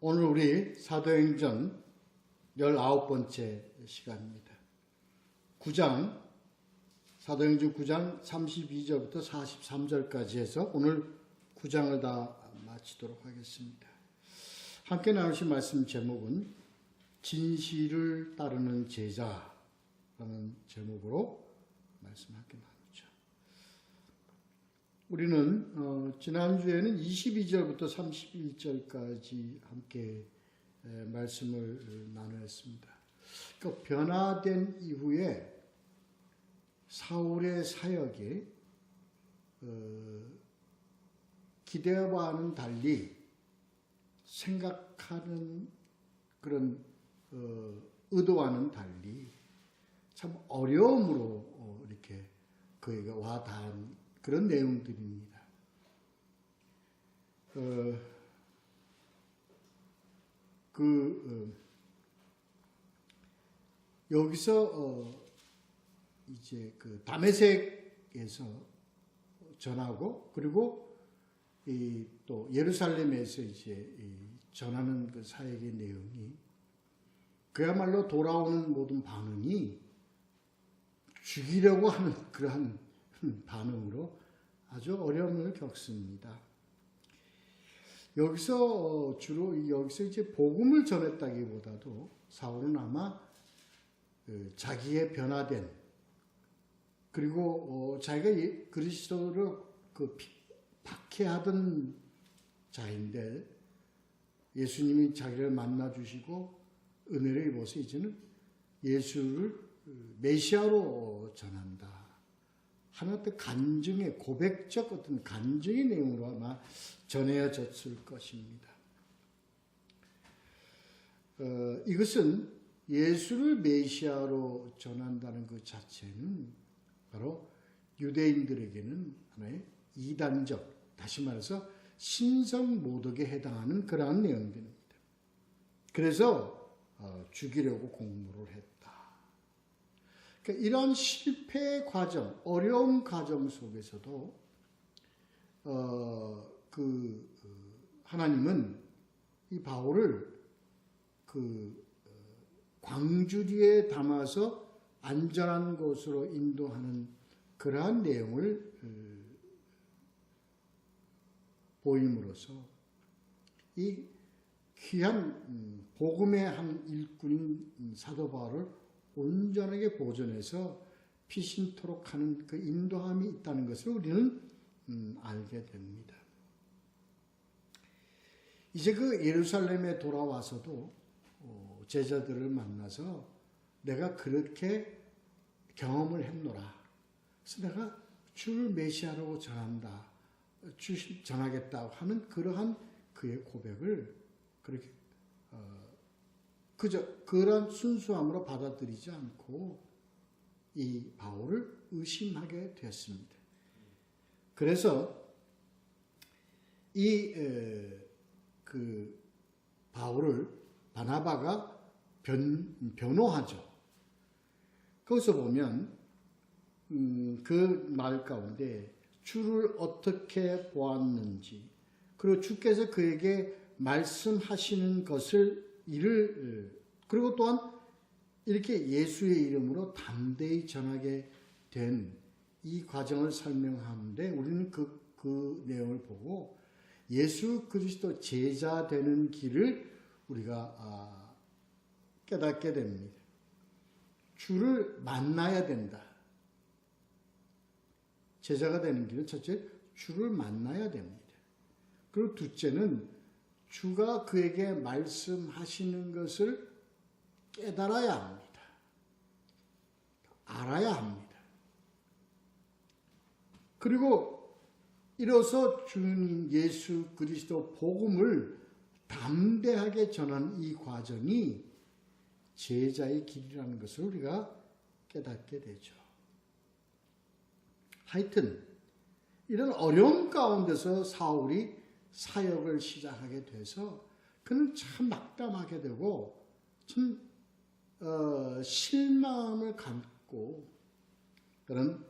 오늘 우리 사도행전 19번째 시간입니다. 사도행전 9장 32절부터 43절까지 해서 오늘 9장을 다 마치도록 하겠습니다. 함께 나누신 말씀 제목은 진실을 따르는 제자라는 제목으로 말씀 함께 나누죠. 우리는 지난주에는 22절부터 31절까지 함께 말씀을 나누었습니다. 그 변화된 이후에 사울의 사역이 기대와는 달리 생각하는 그런 의도와는 달리 참 어려움으로 이렇게 그에게 와 닿은 그런 내용들입니다. 여기서 이제 그 다메섹에서 전하고 그리고 또 예루살렘에서 이제 전하는 그 사역의 내용이 그야말로 돌아오는 모든 반응이 죽이려고 하는 그러한 반응으로 아주 어려움을 겪습니다. 여기서 여기서 이제 복음을 전했다기보다도 사울은 아마 자기의 변화된 그리고 자기가 그리스도를 박해하던 자인데 예수님이 자기를 만나 주시고 은혜를 입어서 이제는 예수를 메시아로 전한다 하는 어떤 간증의 고백적 어떤 간증의 내용으로 아마 전해졌을 것입니다. 이것은 예수를 메시아로 전한다는 것 자체는 바로 유대인들에게는 하나의 이단적, 다시 말해서 신성 모독에 해당하는 그러한 내용들입니다. 그래서 죽이려고 공모를 했다. 그러니까 이런 실패 과정, 어려운 과정 속에서도 하나님은 이 바울을 광주리에 담아서 안전한 곳으로 인도하는 그러한 내용을 보임으로써 이 귀한 복음의 한 일꾼인 사도 바울을 온전하게 보존해서 피신토록 하는 그 인도함이 있다는 것을 우리는 알게 됩니다. 이제 그 예루살렘에 돌아와서도 제자들을 만나서 내가 그렇게 경험을 했노라. 그래서 내가 주를 메시아로 전하겠다고 하는 그러한 그의 고백을 그렇게 그런 순수함으로 받아들이지 않고 이 바울을 의심하게 되었습니다. 그래서 바울을 바나바가 변호하죠. 거기서 보면 그 말 가운데 주를 어떻게 보았는지 그리고 주께서 그에게 말씀하시는 것을 그리고 또한 이렇게 예수의 이름으로 담대히 전하게 된 이 과정을 설명하는데 우리는 그 내용을 보고 예수 그리스도 제자 되는 길을 우리가 깨닫게 됩니다. 주를 만나야 된다. 제자가 되는 길은 첫째, 주를 만나야 됩니다. 그리고 둘째는 주가 그에게 말씀하시는 것을 깨달아야 합니다. 알아야 합니다. 그리고 이로써 주님 예수 그리스도 복음을 담대하게 전하는 이 과정이 제자의 길이라는 것을 우리가 깨닫게 되죠. 하여튼 이런 어려움 가운데서 사울이 사역을 시작하게 돼서 그는 참 낙담하게 되고 참 실망을 갖고 그는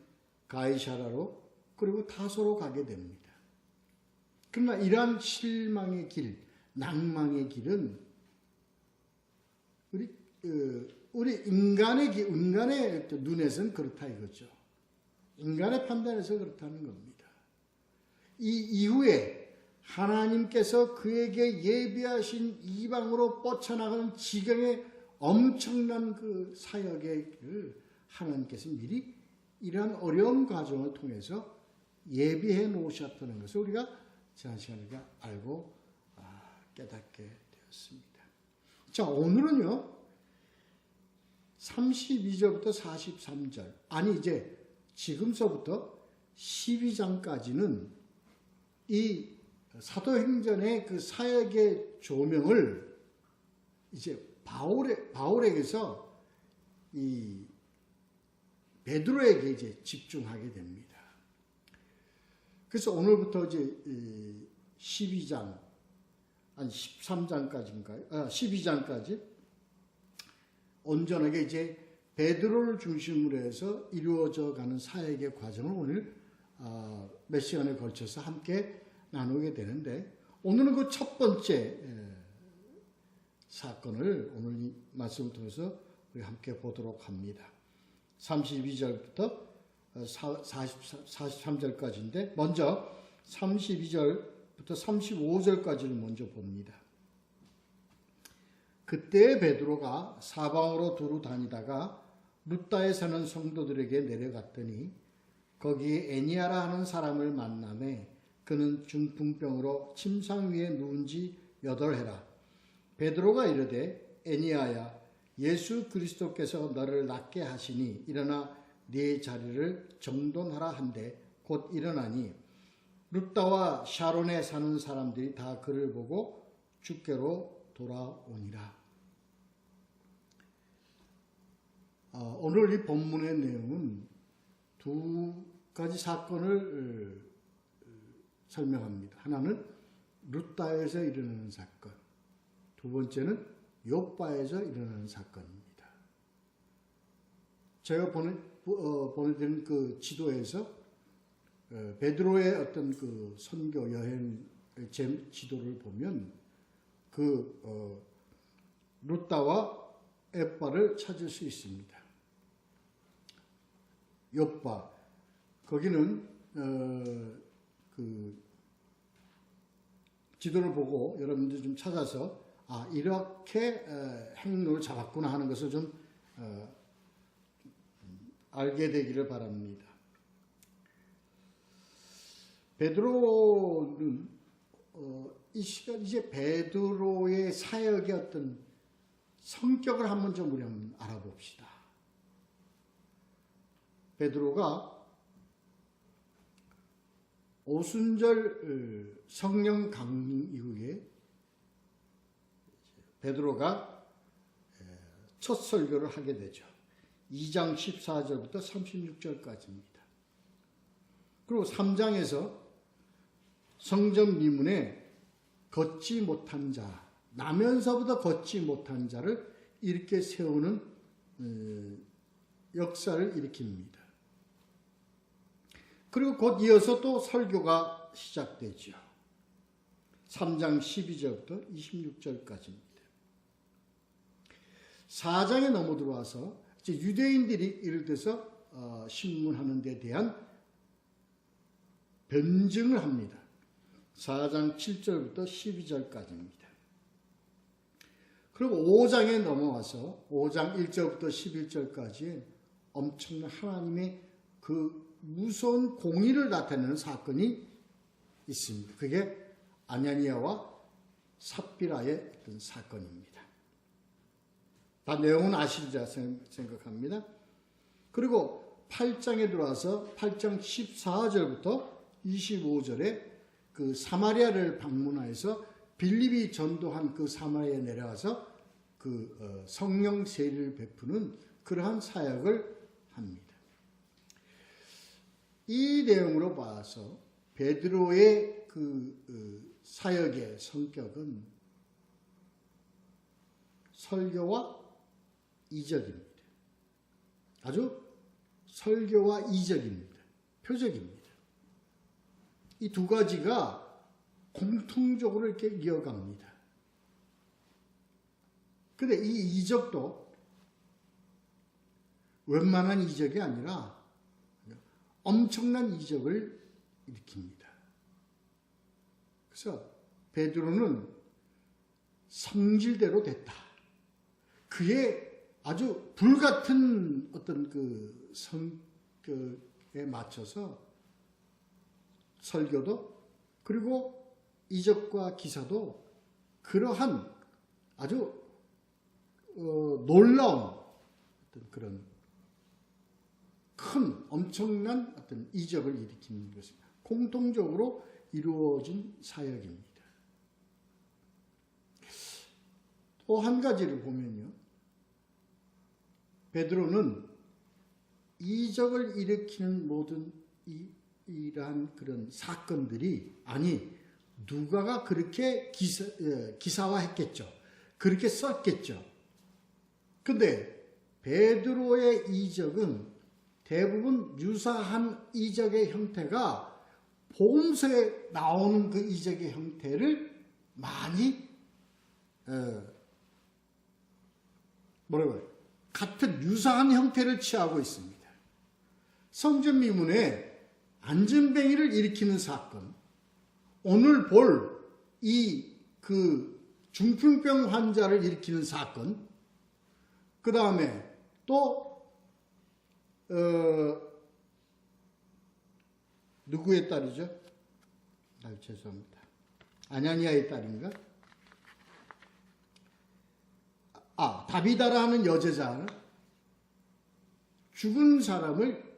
가이사라로 그리고 다소로 가게 됩니다. 그러나 이러한 실망의 길, 낭망의 길은 우리 인간의 눈에서는 그렇다 이거죠. 인간의 판단에서 그렇다는 겁니다. 이 이후에 하나님께서 그에게 예비하신 이방으로 뻗쳐나가는 지경의 엄청난 그 사역의 길을 하나님께서 미리 이러한 어려운 과정을 통해서 예비해 놓으셨다는 것을 우리가 지난 시간에 알고 깨닫게 되었습니다. 자, 오늘은요 32절부터 43절, 아니 이제 지금서부터 12장까지는 이 사도행전의 그 사역의 조명을 이제 바울에게서 이 베드로에게 이제 집중하게 됩니다. 그래서 오늘부터 이제 12장, 아니 13장까지인가요? 12장까지 온전하게 이제 베드로를 중심으로 해서 이루어져 가는 사역의 과정을 오늘 몇 시간에 걸쳐서 함께 나누게 되는데, 오늘은 그 첫 번째 사건을 오늘 이 말씀을 통해서 우리 함께 보도록 합니다. 32절부터 43절까지인데 먼저 32절부터 35절까지를 먼저 봅니다. 그때 베드로가 사방으로 두루 다니다가 룻다에 사는 성도들에게 내려갔더니 거기에 에니아라 하는 사람을 만나매 그는 중풍병으로 침상 위에 누운 지 8해라. 베드로가 이르되 에니아야, 예수 그리스도께서 너를 낫게 하시니 일어나 네 자리를 정돈하라 한데 곧 일어나니 룻다와 샤론에 사는 사람들이 다 그를 보고 주께로 돌아오니라. 오늘 이 본문의 내용은 두 가지 사건을 설명합니다. 하나는 룻다에서 일어나는 사건, 두 번째는 욥바에서 일어나는 사건입니다. 제가 보내드린 그 지도에서 베드로의 어떤 그 선교 여행 지도를 보면 그 룻다와 앱바를 찾을 수 있습니다. 욥바, 거기는 그 지도를 보고 여러분들 좀 찾아서 이렇게 행로를 잡았구나 하는 것을 좀 알게 되기를 바랍니다. 베드로는 이 시간 이제 베드로의 사역의 어떤 성격을 한번 좀 우리 한번 알아봅시다. 베드로가 오순절 성령 강림 이후에 베드로가 첫 설교를 하게 되죠. 2장 14절부터 36절까지입니다. 그리고 3장에서 성전 미문에 걷지 못한 자, 나면서부터 걷지 못한 자를 이렇게 세우는 역사를 일으킵니다. 그리고 곧 이어서 또 설교가 시작되죠. 3장 12절부터 26절까지입니다. 4장에 넘어 들어와서 이제 유대인들이 예를 들어서 신문하는 데 대한 변증을 합니다. 4장 7절부터 12절까지입니다. 그리고 5장에 넘어와서 5장 1절부터 11절까지 엄청난 하나님의 그 무서운 공의를 나타내는 사건이 있습니다. 그게 아냐니아와 삽비라의 어떤 사건입니다. 다 내용은 아시리라 생각합니다. 그리고 8장에 들어와서 8장 14절부터 25절에 그 사마리아를 방문하여서 빌립이 전도한 그 사마리아에 내려와서 그 성령 세례를 베푸는 그러한 사역을 합니다. 이 내용으로 봐서 베드로의 그 사역의 성격은 설교와 이적입니다. 아주 설교와 이적입니다. 표적입니다. 이 두 가지가 공통적으로 이렇게 이어갑니다. 근데 이 이적도 웬만한 이적이 아니라 엄청난 이적을 일으킵니다. 그래서 베드로는 성질대로 됐다. 그의 아주 불같은 어떤 그 성격에 맞춰서 설교도 그리고 이적과 기사도 그러한 아주 놀라운 어떤 그런 큰 엄청난 어떤 이적을 일으키는 것입니다. 공통적으로 이루어진 사역입니다. 또 한 가지를 보면요. 베드로는 이적을 일으키는 모든 이러한 그런 사건들이 누가가 그렇게 기사화했겠죠. 그렇게 썼겠죠. 근데 베드로의 이적은 대부분 유사한 이적의 형태가 복음서에 나오는 그 이적의 형태를 많이 같은 유사한 형태를 취하고 있습니다. 성전 미문에 안전뱅이를 일으키는 사건, 오늘 볼 그 중풍병 환자를 일으키는 사건, 그 다음에 또 누구의 딸이죠? 죄송합니다. 아냐니아의 딸인가? 다비다라 하는 여제자, 죽은 사람을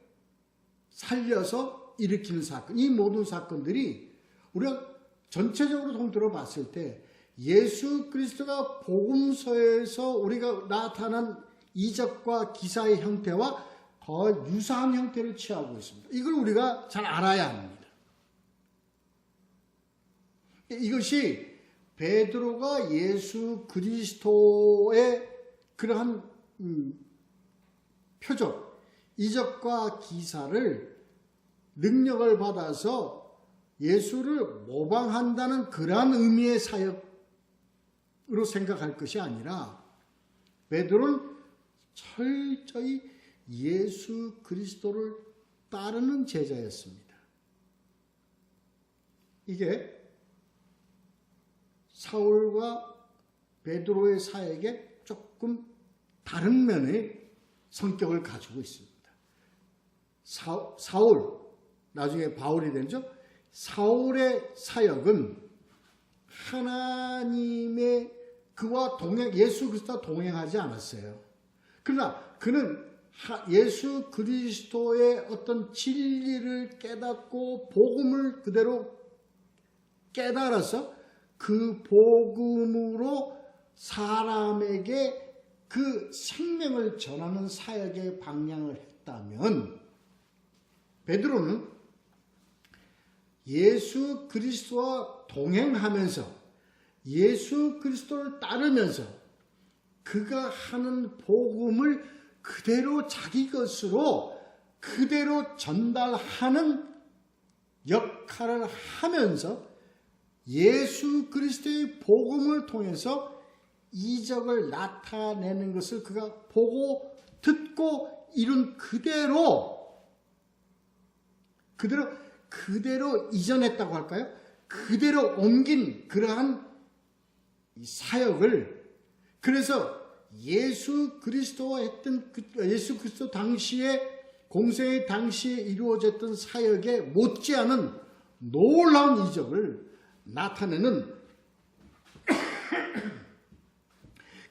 살려서 일으키는 사건, 이 모든 사건들이 우리가 전체적으로 통틀어 봤을 때 예수 그리스도가 복음서에서 우리가 나타난 이적과 기사의 형태와 거의 유사한 형태를 취하고 있습니다. 이걸 우리가 잘 알아야 합니다. 이것이 베드로가 예수 그리스도의 그러한 표적, 이적과 기사를 능력을 받아서 예수를 모방한다는 그러한 의미의 사역으로 생각할 것이 아니라 베드로는 철저히 예수 그리스도를 따르는 제자였습니다. 이게 사울과 베드로의 사역에 조금 다른 면의 성격을 가지고 있습니다. 사울, 나중에 바울이 되죠. 사울의 사역은 하나님의 그와 예수 그리스도와 동행하지 않았어요. 그러나 그는 예수 그리스도의 어떤 진리를 깨닫고 복음을 그대로 깨달아서 그 복음으로 사람에게 그 생명을 전하는 사역의 방향을 했다면 베드로는 예수 그리스도와 동행하면서 예수 그리스도를 따르면서 그가 하는 복음을 그대로 자기 것으로 그대로 전달하는 역할을 하면서 예수 그리스도의 복음을 통해서 이적을 나타내는 것을 그가 보고 듣고 이룬 그대로 이전했다고 할까요? 그대로 옮긴 그러한 사역을, 그래서 예수 그리스도와 했던 예수 그리스도 당시에 공생의 당시에 이루어졌던 사역에 못지않은 놀라운 이적을 나타내는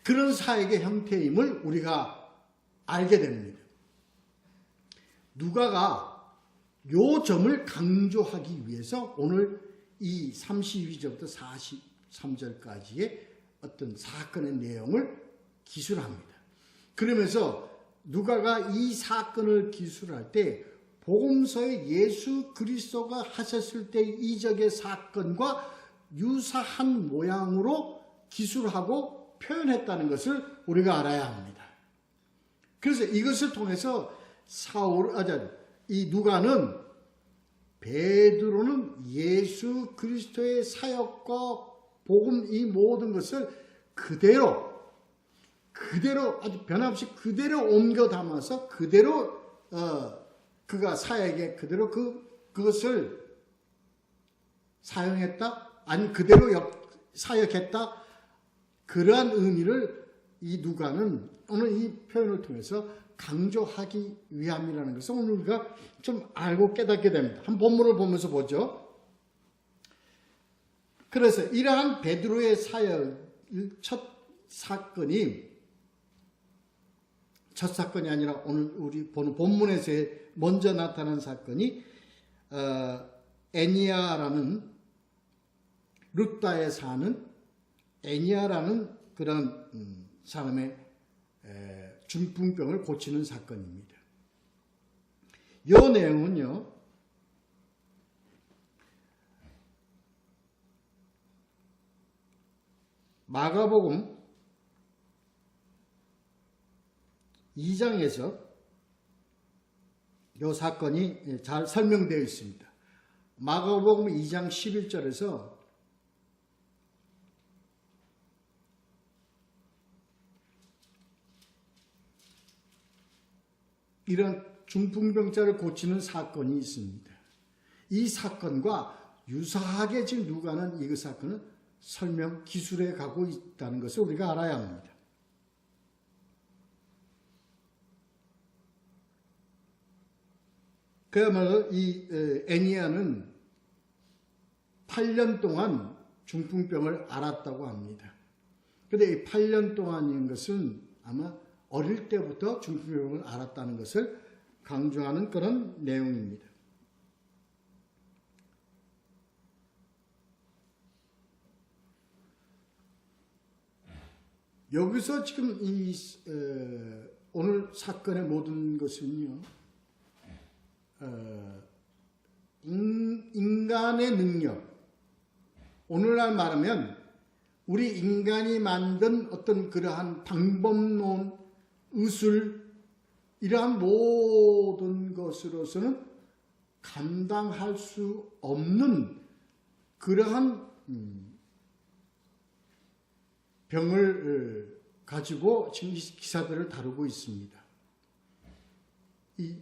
그런 사역의 형태임을 우리가 알게 됩니다. 누가가 요 점을 강조하기 위해서 오늘 이 32절부터 43절까지의 어떤 사건의 내용을 기술합니다. 그러면서 누가가 이 사건을 기술할 때 복음서에 예수 그리스도가 하셨을 때 이적의 사건과 유사한 모양으로 기술하고 표현했다는 것을 우리가 알아야 합니다. 그래서 이것을 통해서 이 누가는 베드로는 예수 그리스도의 사역과 복음 이 모든 것을 그대로 그대로 아주 변함없이 그대로 옮겨 담아서 그대로 그가 사역에 그대로 그것을 사용했다, 아니 그대로 사역했다, 그러한 의미를 이 누가는 오늘 이 표현을 통해서 강조하기 위함이라는 것을 오늘 우리가 좀 알고 깨닫게 됩니다. 한 본문을 보면서 보죠. 그래서 이러한 베드로의 사역 첫 사건이 아니라 오늘 우리 보는 본문에서 먼저 나타난 사건이 애니아라는 루다에 사는 애니아라는 그런 사람의 중풍병을 고치는 사건입니다. 이 내용은요, 마가복음 2장에서 이 사건이 잘 설명되어 있습니다. 마가복음 2장 11절에서 이런 중풍병자를 고치는 사건이 있습니다. 이 사건과 유사하게 지금 누가는 이 사건을 설명 기술해 가고 있다는 것을 우리가 알아야 합니다. 그야말로 이 애니아는 8년 동안 중풍병을 앓았다고 합니다. 그런데 이 8년 동안인 것은 아마 어릴 때부터 중풍병을 앓았다는 것을 강조하는 그런 내용입니다. 여기서 지금 이 오늘 사건의 모든 것은요, 인간의 능력, 오늘날 말하면 우리 인간이 만든 어떤 그러한 방법론, 의술, 이러한 모든 것으로서는 감당할 수 없는 그러한 병을 가지고 지금 기사들을 다루고 있습니다. 이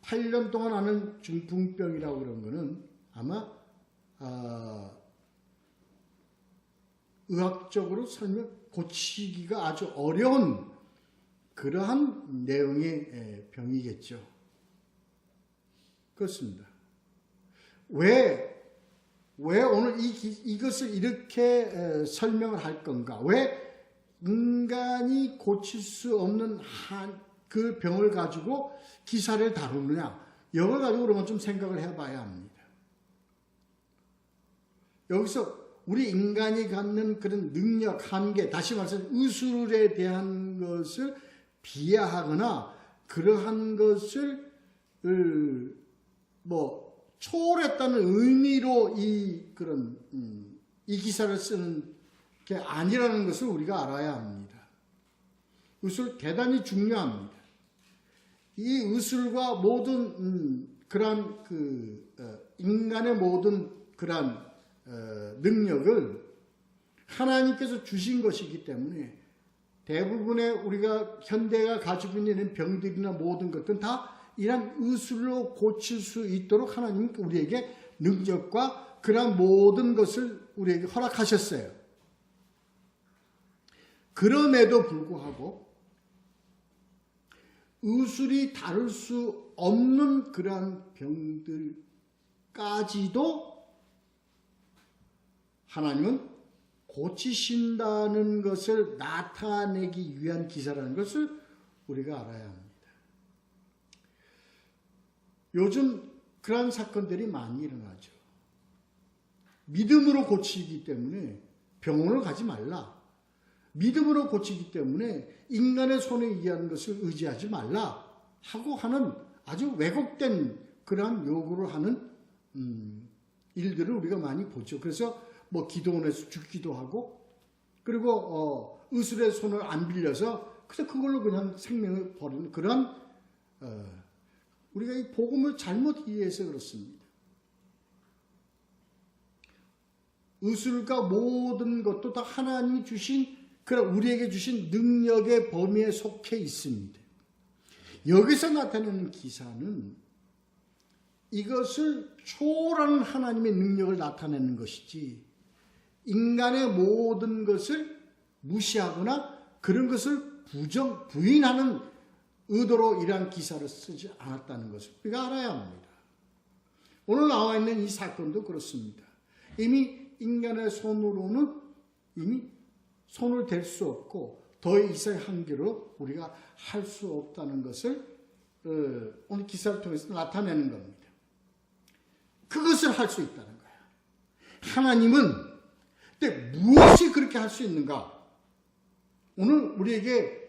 8년 동안 하는 중풍병이라고 그런 거는 아마 의학적으로 고치기가 아주 어려운 그러한 내용의 병이겠죠. 그렇습니다. 왜 오늘 이것을 이렇게 설명을 할 건가? 왜 인간이 고칠 수 없는 그 병을 가지고 기사를 다루느냐? 이걸 가지고 그러면 좀 생각을 해봐야 합니다. 여기서 우리 인간이 갖는 그런 능력, 한계, 다시 말해서 의술에 대한 것을 비하하거나 그러한 것을 초월했다는 의미로 이 기사를 쓰는 게 아니라는 것을 우리가 알아야 합니다. 의술 대단히 중요합니다. 이 의술과 모든 그러한 인간의 모든 그러한 능력을 하나님께서 주신 것이기 때문에 대부분의 우리가 현대가 가지고 있는 병들이나 모든 것들은 다 이런 의술로 고칠 수 있도록 하나님은 우리에게 능력과 그런 모든 것을 우리에게 허락하셨어요. 그럼에도 불구하고 의술이 다룰 수 없는 그러한 병들까지도 하나님은 고치신다는 것을 나타내기 위한 기사라는 것을 우리가 알아야 합니다. 요즘 그러한 사건들이 많이 일어나죠. 믿음으로 고치기 때문에 병원을 가지 말라. 믿음으로 고치기 때문에 인간의 손에 의한 것을 의지하지 말라 하고 하는 아주 왜곡된 그러한 요구를 하는 일들을 우리가 많이 보죠. 그래서 기도원에서 죽기도 하고, 그리고 의술의 손을 안 빌려서 그래서 그걸로 그냥 생명을 버리는 그런 우리가 이 복음을 잘못 이해해서 그렇습니다. 의술과 모든 것도 다 하나님이 주신 그럼 우리에게 주신 능력의 범위에 속해 있습니다. 여기서 나타나는 기사는 이것을 초월하는 하나님의 능력을 나타내는 것이지 인간의 모든 것을 무시하거나 그런 것을 부인하는 의도로 이러한 기사를 쓰지 않았다는 것을 우리가 알아야 합니다. 오늘 나와 있는 이 사건도 그렇습니다. 이미 인간의 손으로는 이미 손을 댈 수 없고 더 이상의 한계로 우리가 할 수 없다는 것을 오늘 기사를 통해서 나타내는 겁니다. 그것을 할 수 있다는 거예요. 하나님은 근데 무엇이 그렇게 할 수 있는가? 오늘 우리에게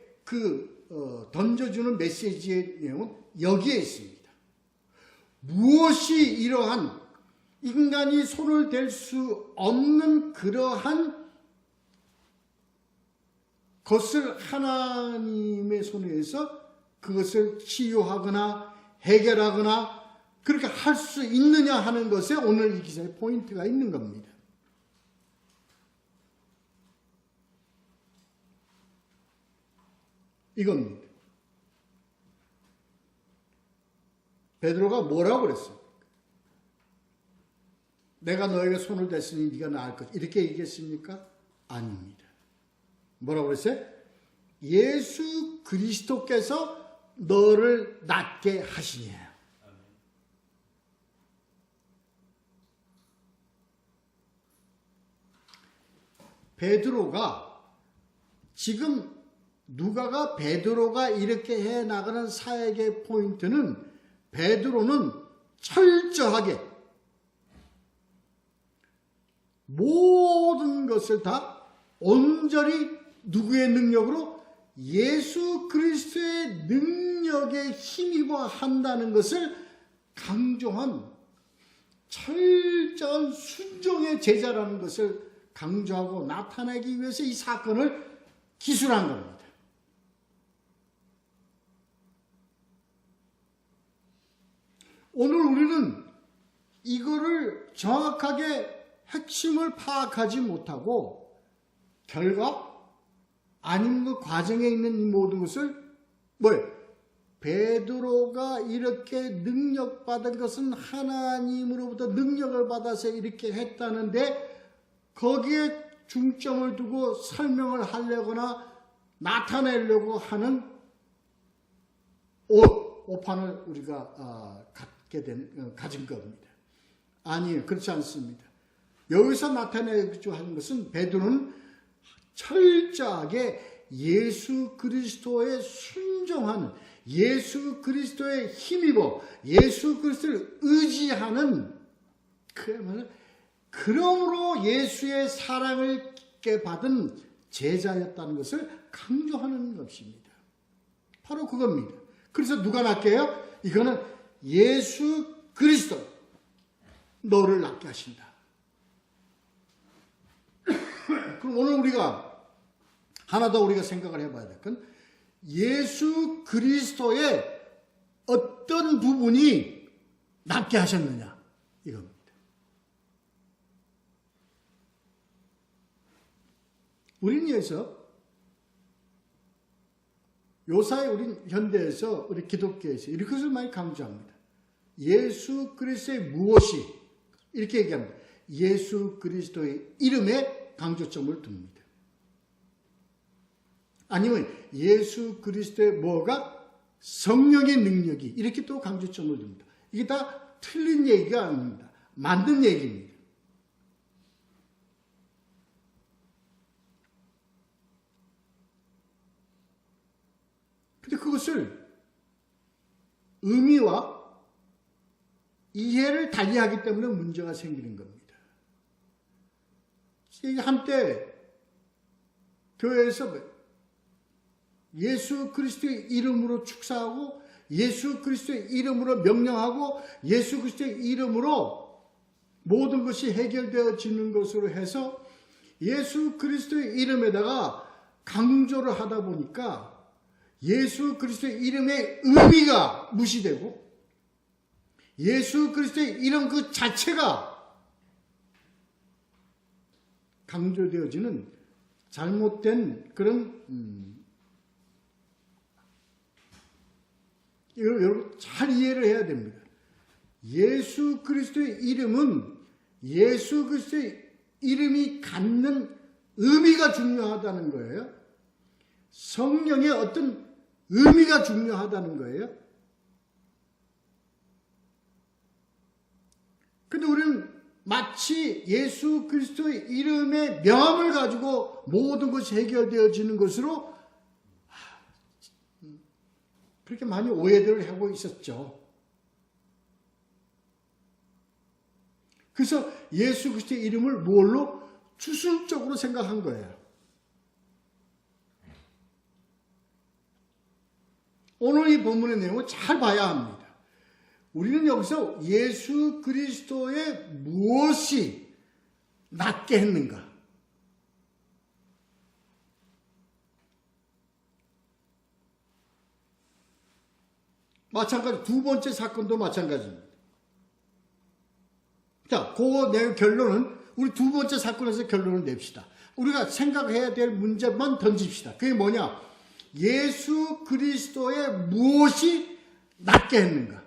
던져주는 메시지의 내용은 여기에 있습니다. 무엇이 이러한 인간이 손을 댈 수 없는 그러한 것을 하나님의 손에서 그것을 치유하거나 해결하거나 그렇게 할 수 있느냐 하는 것에 오늘 이 기사의 포인트가 있는 겁니다. 이겁니다. 베드로가 뭐라고 그랬어요? 내가 너에게 손을 댔으니 네가 나을 것. 이렇게 얘기했습니까? 아닙니다. 뭐라고 그랬어요? 예수 그리스도께서 너를 낫게 하시냐. 베드로가 지금 누가가 베드로가 이렇게 해 나가는 사역의 포인트는 베드로는 철저하게 모든 것을 다 온전히 누구의 능력으로 예수 그리스도의 능력에 힘입어 한다는 것을 강조한 철저한 순종의 제자라는 것을 강조하고 나타내기 위해서 이 사건을 기술한 겁니다. 오늘 우리는 이거를 정확하게 핵심을 파악하지 못하고 결과 아니면 그 과정에 있는 이 모든 것을 베드로가 이렇게 능력받은 것은 하나님으로부터 능력을 받아서 이렇게 했다는데 거기에 중점을 두고 설명을 하려거나 나타내려고 하는 오판을 우리가 가진 겁니다. 아니에요. 그렇지 않습니다. 여기서 나타내고자 하는 것은 베드로는 철저하게 예수 그리스도에 순종하는 예수 그리스도에 힘입어 예수 그리스도를 의지하는 그러므로 예수의 사랑을 깊게 받은 제자였다는 것을 강조하는 것입니다. 바로 그겁니다. 그래서 누가 낫게 해요? 이거는 예수 그리스도 너를 낫게 하신다. 그럼 오늘 우리가 하나 더 우리가 생각을 해봐야 될 건 예수 그리스도의 어떤 부분이 낫게 하셨느냐 이겁니다. 우리는 여기서 요사이 우리 현대에서 우리 기독교에서 이렇게 것을 많이 강조합니다. 예수 그리스도의 무엇이 이렇게 얘기합니다. 예수 그리스도의 이름에 강조점을 둡니다. 아니면 예수 그리스도의 뭐가 성령의 능력이 이렇게 또 강조점을 둡니다. 이게 다 틀린 얘기가 아닙니다. 만든 얘기입니다. 근데 그것을 의미와 이해를 달리하기 때문에 문제가 생기는 겁니다. 한때 교회에서 예수 그리스도의 이름으로 축사하고 예수 그리스도의 이름으로 명령하고 예수 그리스도의 이름으로 모든 것이 해결되어지는 것으로 해서 예수 그리스도의 이름에다가 강조를 하다 보니까 예수 그리스도의 이름의 의미가 무시되고 예수 그리스도의 이름 그 자체가 강조되어지는 잘못된 그런 이걸 여러분 잘 이해를 해야 됩니다. 예수 그리스도의 이름은 예수 그리스도의 이름이 갖는 의미가 중요하다는 거예요. 성령의 어떤 의미가 중요하다는 거예요. 근데 우리는 마치 예수 그리스도의 이름의 명함을 가지고 모든 것이 해결되어지는 것으로 그렇게 많이 오해들을 하고 있었죠. 그래서 예수 그리스도의 이름을 뭘로? 추상적으로 생각한 거예요. 오늘 이 본문의 내용을 잘 봐야 합니다. 우리는 여기서 예수 그리스도의 무엇이 낫게 했는가? 마찬가지 두 번째 사건도 마찬가지입니다. 자, 그 내 결론은 우리 두 번째 사건에서 결론을 냅시다. 우리가 생각해야 될 문제만 던집시다. 그게 뭐냐? 예수 그리스도의 무엇이 낫게 했는가?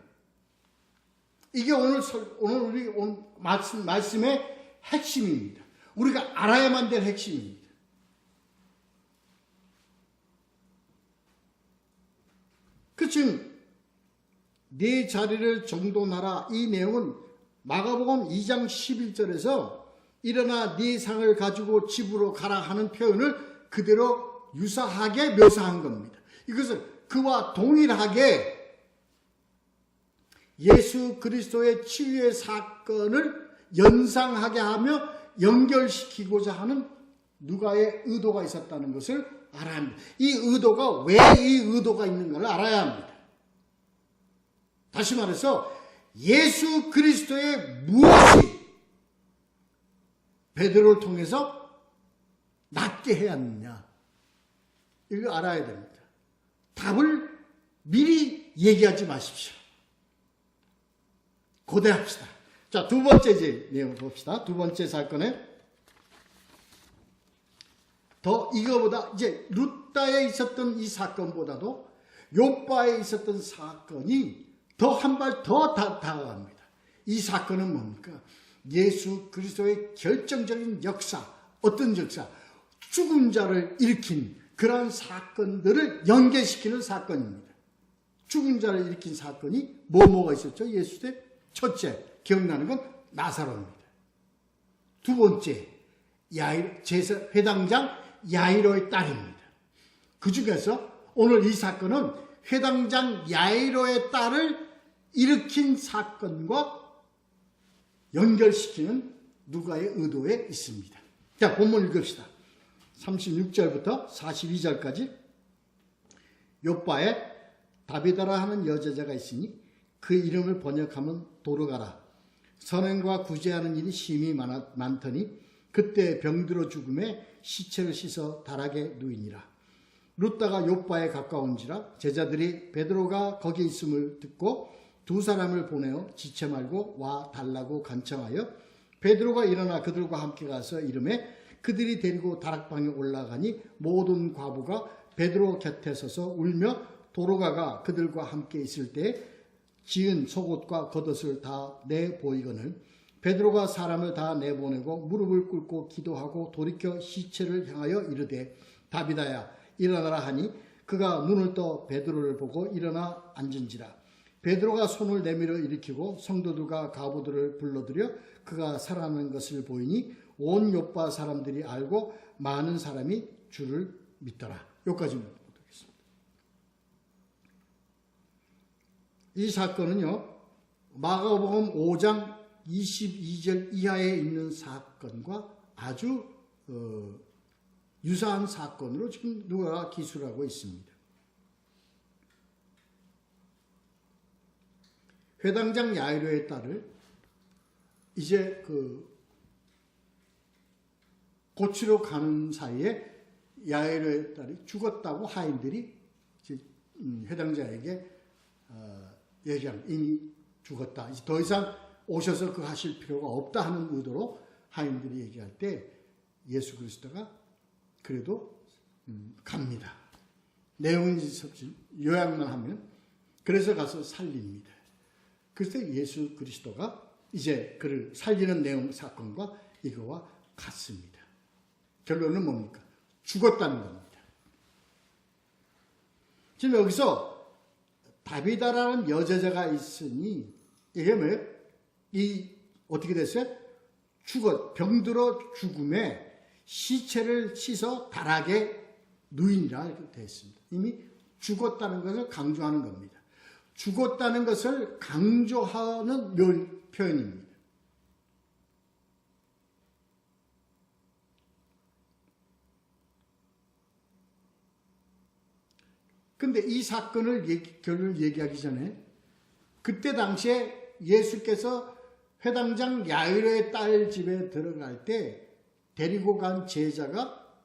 이게 오늘 우리 말씀의 핵심입니다. 우리가 알아야만 될 핵심입니다. 그 지금 네 자리를 정돈하라 이 내용은 마가복음 2장 11절에서 일어나 네 상을 가지고 집으로 가라 하는 표현을 그대로 유사하게 묘사한 겁니다. 이것은 그와 동일하게 예수 그리스도의 치유의 사건을 연상하게 하며 연결시키고자 하는 누가의 의도가 있었다는 것을 알아야 합니다. 이 의도가 왜 이 의도가 있는가를 알아야 합니다. 다시 말해서 예수 그리스도의 무엇이 베드로를 통해서 낫게 해야 하느냐 이걸 알아야 됩니다. 답을 미리 얘기하지 마십시오. 고대합시다. 자, 두 번째 이제 내용을 봅시다. 두 번째 사건에 더 이거보다 이제 루다에 있었던 이 사건보다도 욥바에 있었던 사건이 더 한 발 더 다가갑니다. 이 사건은 뭡니까? 예수 그리스도의 결정적인 역사, 어떤 역사? 죽은 자를 일으킨 그러한 사건들을 연계시키는 사건입니다. 죽은 자를 일으킨 사건이 뭐가 있었죠? 예수의 첫째, 기억나는 건 나사로입니다. 두 번째, 회당장 야이로의 딸입니다. 그 중에서 오늘 이 사건은 회당장 야이로의 딸을 일으킨 사건과 연결시키는 누가의 의도에 있습니다. 자, 본문 읽읍시다. 36절부터 42절까지 욥바에 다비다라 하는 여자가 있으니 그 이름을 번역하면 도르가라. 선행과 구제하는 일이 심히 많더니 그때 병들어 죽음에 시체를 씻어 다락에 누이니라. 루다가 욥바에 가까운지라 제자들이 베드로가 거기 있음을 듣고 두 사람을 보내어 지체 말고 와 달라고 간청하여 베드로가 일어나 그들과 함께 가서 이르매 그들이 데리고 다락방에 올라가니 모든 과부가 베드로 곁에 서서 울며 도르가가 그들과 함께 있을 때 지은 속옷과 겉옷을 다 내보이거늘 베드로가 사람을 다 내보내고 무릎을 꿇고 기도하고 돌이켜 시체를 향하여 이르되 다비다야 일어나라 하니 그가 눈을 떠 베드로를 보고 일어나 앉은지라. 베드로가 손을 내밀어 일으키고 성도들과 가부들을 불러들여 그가 살아나는 것을 보이니 온 욥바 사람들이 알고 많은 사람이 주를 믿더라. 여기까지 보겠습니다. 이 사건은요, 마가복음 5장 22절 이하에 있는 사건과 아주 유사한 사건으로 지금 누가가 기술하고 있습니다. 회당장 야이로의 딸을 이제 고치러 가는 사이에 야이로의 딸이 죽었다고 하인들이 회당장에게 얘기합니다. 이미 죽었다. 이제 더 이상 오셔서 그거 하실 필요가 없다 하는 의도로 하인들이 얘기할 때 예수 그리스도가 그래도 갑니다. 내용은 요약만 하면 그래서 가서 살립니다. 그래서 예수 그리스도가 이제 그를 살리는 내용 사건과 이거와 같습니다. 결론은 뭡니까? 죽었다는 겁니다. 지금 여기서 다비다라는 여제자가 있으니 이게 뭐예요? 어떻게 됐어요? 병들어 죽음에 시체를 씻어 다락에 누인이라 이렇게 되어 있습니다. 이미 죽었다는 것을 강조하는 겁니다. 죽었다는 것을 강조하는 표현입니다. 근데 이 사건을 결론을 얘기하기 전에 그때 당시에 예수께서 회당장 야이로의 딸 집에 들어갈 때 데리고 간 제자가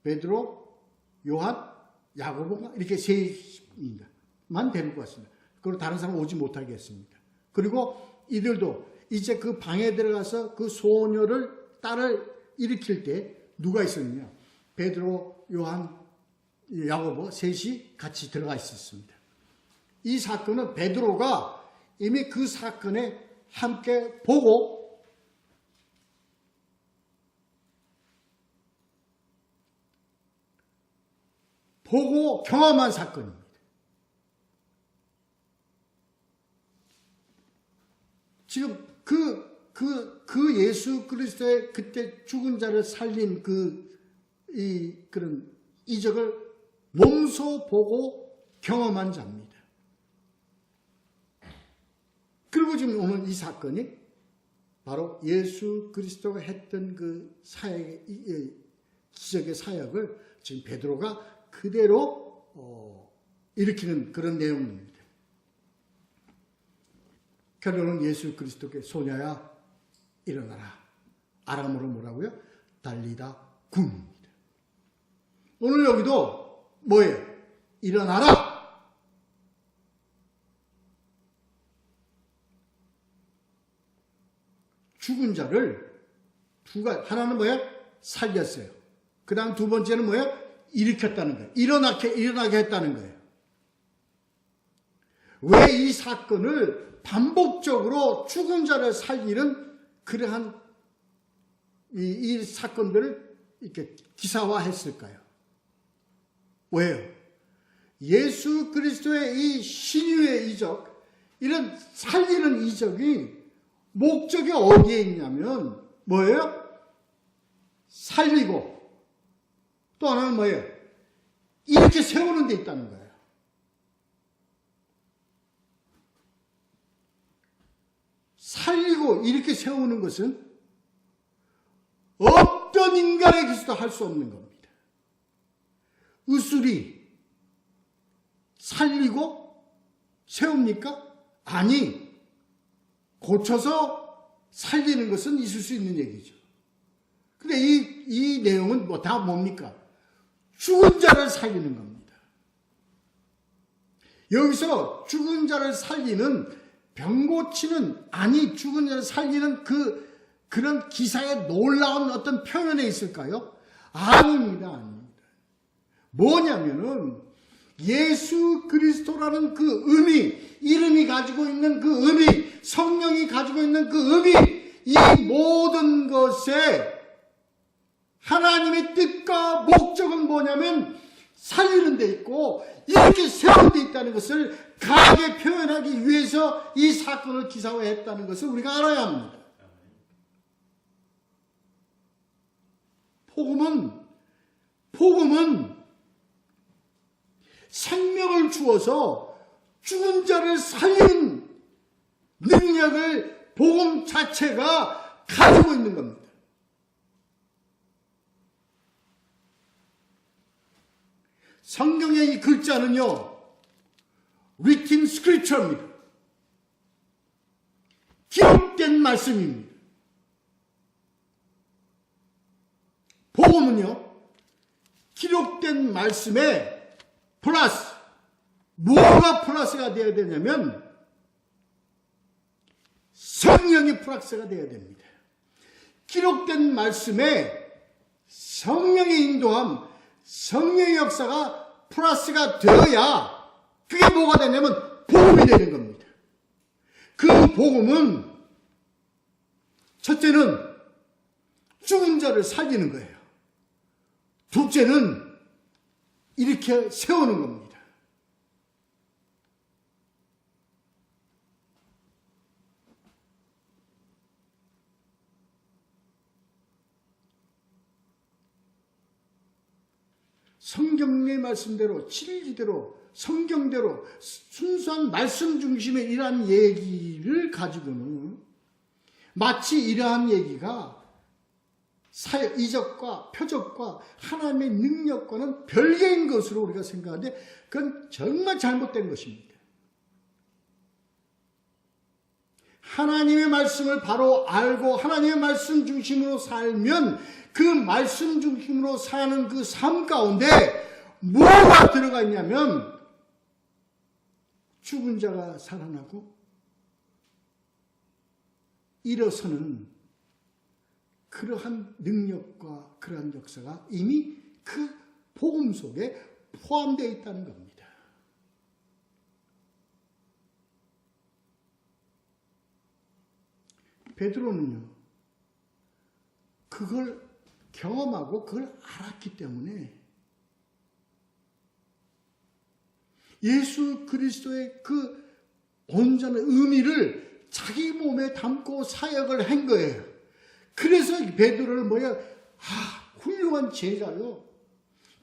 베드로, 요한, 야고보가 이렇게 셋만 데리고 왔습니다. 그리고 다른 사람 오지 못하게 했습니다. 그리고 이들도 이제 그 방에 들어가서 그 딸을 일으킬 때 누가 있었느냐? 베드로, 요한, 야고보 셋이 같이 들어가 있었습니다. 이 사건은 베드로가 이미 그 사건에 함께 보고 경험한 사건입니다. 지금 그 예수 그리스도의 그때 죽은 자를 살린 그런 이적을 몸소 보고 경험한 자입니다. 그리고 지금 오늘 이 사건이 바로 예수 그리스도가 했던 그 기적의 사역을 지금 베드로가 그대로 일으키는 그런 내용입니다. 결론은 예수 그리스도께 소녀야 일어나라. 아람어로 뭐라고요? 달리다 굼입니다. 오늘 여기도 뭐예요? 일어나라. 죽은 자를 하나는 뭐예요? 살렸어요. 그 다음 두 번째는 뭐예요? 일으켰다는 거예요. 일어나게 했다는 거예요. 왜 이 사건을 반복적으로 죽은 자를 살리는 그러한 이 사건들을 이렇게 기사화했을까요? 왜요? 예수 그리스도의 이 신유의 이적, 이런 살리는 이적이 목적이 어디에 있냐면 뭐예요? 살리고 또 하나는 뭐예요? 이렇게 세우는 데 있다는 거예요. 살리고 이렇게 세우는 것은 어떤 인간의 기술도 할 수 없는 겁니다. 의술이 살리고 세웁니까? 아니, 고쳐서 살리는 것은 있을 수 있는 얘기죠. 근데 이 내용은 다 뭡니까? 죽은 자를 살리는 겁니다. 여기서 죽은 자를 살리는 병 고치는, 아니, 죽은 자를 살리는 그런 기사의 놀라운 어떤 표현에 있을까요? 아닙니다. 뭐냐면은 예수 그리스도라는 그 의미, 이름이 가지고 있는 그 의미, 성령이 가지고 있는 그 의미, 이 모든 것에 하나님의 뜻과 목적은 뭐냐면 살리는 데 있고 이렇게 세우는 데 있다는 것을 강하게 표현하기 위해서 이 사건을 기사화했다는 것을 우리가 알아야 합니다. 복음은 생명을 주어서 죽은 자를 살리는 능력을 복음 자체가 가지고 있는 겁니다. 성경의 이 글자는요, written scripture입니다. 기록된 말씀입니다. 복음은요, 기록된 말씀에 플러스, 뭐가 플러스가 되어야 되냐면 성령이 플러스가 되어야 됩니다. 기록된 말씀에 성령의 인도함, 성령의 역사가 플러스가 되어야 그게 뭐가 되냐면 복음이 되는 겁니다. 그 복음은 첫째는 죽은 자를 살리는 거예요. 둘째는 이렇게 세우는 겁니다. 성경의 말씀대로 진리대로 성경대로 순수한 말씀 중심의 이러한 얘기를 가지고는 마치 이러한 얘기가 사역, 이적과 표적과 하나님의 능력과는 별개인 것으로 우리가 생각하는데 그건 정말 잘못된 것입니다. 하나님의 말씀을 바로 알고 하나님의 말씀 중심으로 살면 그 말씀 중심으로 사는 그 삶 가운데 뭐가 들어가 있냐면 죽은 자가 살아나고 일어서는 그러한 능력과 그러한 역사가 이미 그 복음 속에 포함되어 있다는 겁니다. 베드로는요, 그걸 경험하고 그걸 알았기 때문에 예수 그리스도의 그 온전한 의미를 자기 몸에 담고 사역을 한 거예요. 그래서 베드로를 훌륭한 제자요.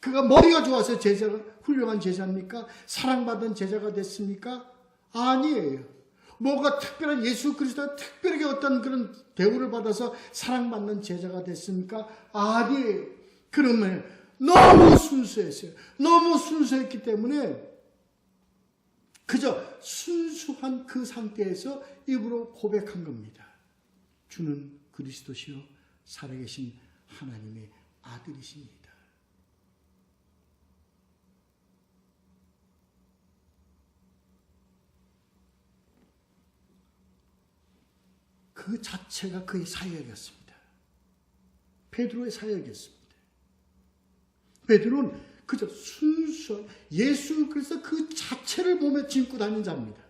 그가 머리가 좋아서 제자가 훌륭한 제자입니까? 사랑받은 제자가 됐습니까? 아니에요. 뭐가 특별한 예수 그리스도가 특별하게 어떤 그런 대우를 받아서 사랑받는 제자가 됐습니까? 아니에요. 그러면 너무 순수했어요. 너무 순수했기 때문에 그저 순수한 그 상태에서 입으로 고백한 겁니다. 주는 그리스도시요 살아계신 하나님의 아들이십니다. 그 자체가 그의 사역이었습니다. 베드로의 사역이었습니다. 베드로는 그저 순수한 예수 그리스도 그 자체를 몸에 짓고 다니는 자입니다.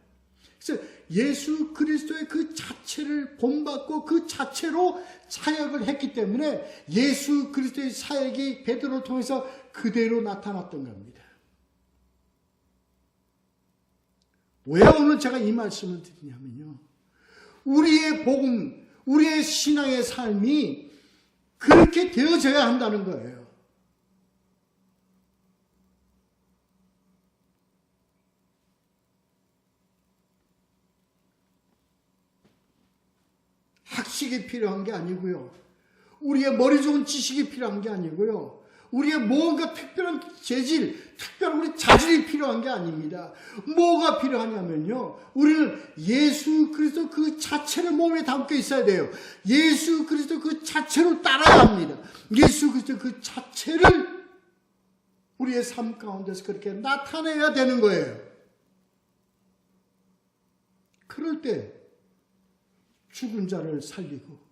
그래서 예수 그리스도의 그 자체를 본받고 그 자체로 사역을 했기 때문에 예수 그리스도의 사역이 베드로를 통해서 그대로 나타났던 겁니다. 왜 오늘 제가 이 말씀을 드리냐면요, 우리의 복음, 우리의 신앙의 삶이 그렇게 되어져야 한다는 거예요. 학식이 필요한 게 아니고요. 우리의 머리 좋은 지식이 필요한 게 아니고요. 우리의 뭔가 특별한 재질, 특별한 우리 자질이 필요한 게 아닙니다. 뭐가 필요하냐면요, 우리는 예수 그리스도 그 자체를 몸에 담고 있어야 돼요. 예수 그리스도 그 자체로 따라야 합니다. 예수 그리스도 그 자체를 우리의 삶 가운데서 그렇게 나타내야 되는 거예요. 그럴 때 죽은 자를 살리고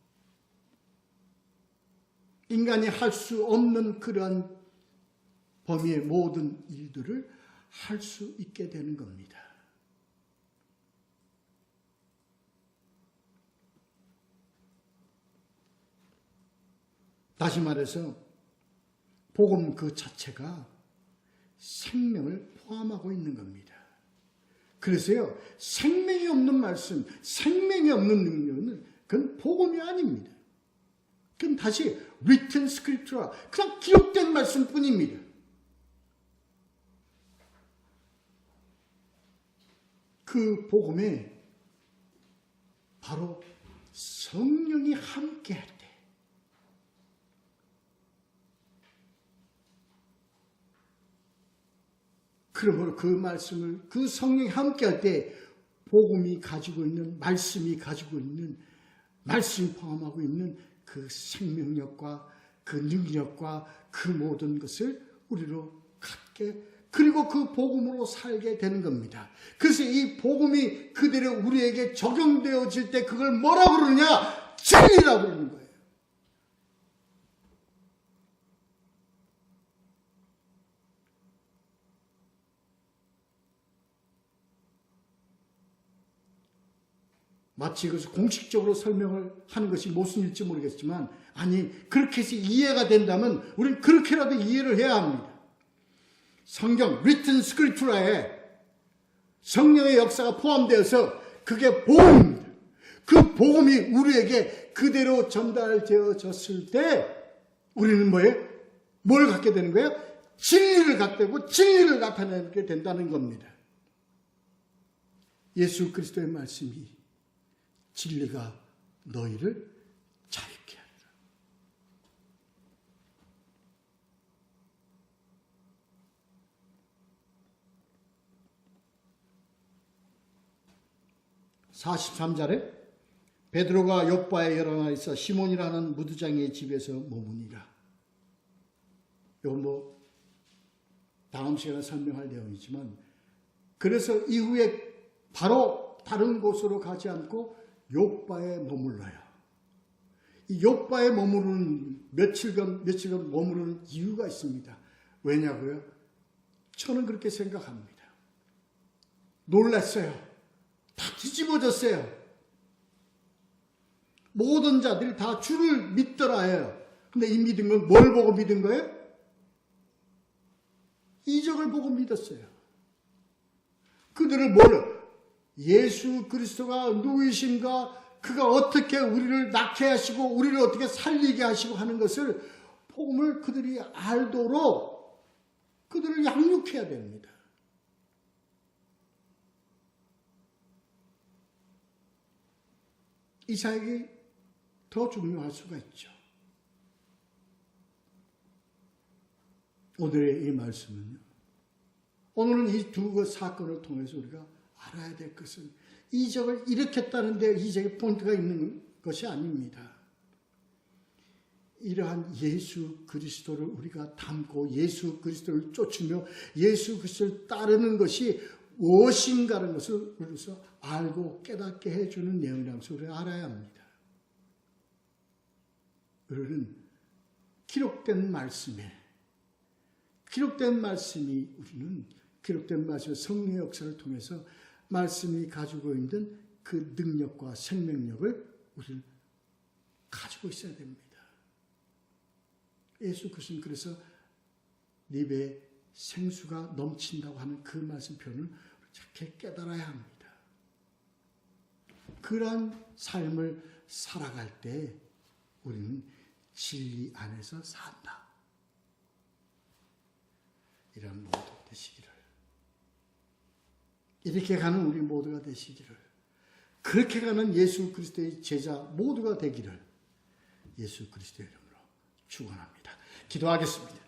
인간이 할 수 없는 그러한 범위의 모든 일들을 할 수 있게 되는 겁니다. 다시 말해서 복음 그 자체가 생명을 포함하고 있는 겁니다. 그래서요, 생명이 없는 말씀, 생명이 없는 능력은 그건 복음이 아닙니다. 그건 다시 written scriptura, 그냥 기록된 말씀뿐입니다. 그 복음에 바로 성령이 함께할 때, 그러므로 그 말씀을, 그 성령이 함께할 때 복음이 가지고 있는, 말씀이 가지고 있는, 말씀이 포함하고 있는 그 생명력과 그 능력과 그 모든 것을 우리로 갖게, 그리고 그 복음으로 살게 되는 겁니다. 그래서 이 복음이 그대로 우리에게 적용되어질 때 그걸 뭐라고 그러느냐? 진리라고 그러는 거예요. 마치 그것을 공식적으로 설명을 하는 것이 모순일지 모르겠지만, 아니 그렇게 해서 이해가 된다면 우리는 그렇게라도 이해를 해야 합니다. 성경 written scripture에 성령의 역사가 포함되어서 그게 복음입니다. 그 복음이 우리에게 그대로 전달되어졌을 때 우리는 뭐예요? 뭘 갖게 되는 거예요? 진리를 갖게 되고 진리를 나타내게 된다는 겁니다. 예수 그리스도의 말씀이 진리가 너희를 자유케 하리라. (43절에) 베드로가 요빠에 열어나 있어 시몬이라는 무두장의 집에서 머무니라. 이건 다음 시간에 설명할 내용이지만, 그래서 이후에 바로 다른 곳으로 가지 않고 요빠에 머물러요. 이 요빠에 머무르는 며칠간 머무르는 이유가 있습니다. 왜냐고요? 저는 그렇게 생각합니다. 놀랐어요. 다 뒤집어졌어요. 모든 자들이 다 주를 믿더라 해요. 근데 이 믿은 건 뭘 보고 믿은 거예요? 이적을 보고 믿었어요. 그들을 예수 그리스도가 누구이신가, 그가 어떻게 우리를 낳게 하시고 우리를 어떻게 살리게 하시고 하는 것을 복음을 그들이 알도록 그들을 양육해야 됩니다. 이 사역이 더 중요할 수가 있죠. 오늘의 이 말씀은요, 오늘은 이 두 사건을 통해서 우리가 알아야 될 것은 이적을 일으켰다는 데 이적의 포인트가 있는 것이 아닙니다. 이러한 예수 그리스도를 우리가 담고 예수 그리스도를 쫓으며 예수 그리스도를 따르는 것이 무엇인가라는 것을 우리로서 알고 깨닫게 해주는 내용이라는 것을 우리가 알아야 합니다. 우리는 기록된 말씀이 우리는 기록된 말씀의 성령의 역사를 통해서 말씀이 가지고 있는 그 능력과 생명력을 우리는 가지고 있어야 됩니다. 예수 그리스도는 그래서 네 배에 생수가 넘친다고 하는 그 말씀 표현을 잘 깨달아야 합니다. 그러한 삶을 살아갈 때 우리는 진리 안에서 산다. 이런 모두 되시기를, 이렇게 가는 우리 모두가 되시기를, 그렇게 가는 예수 그리스도의 제자 모두가 되기를 예수 그리스도의 이름으로 축원합니다. 기도하겠습니다.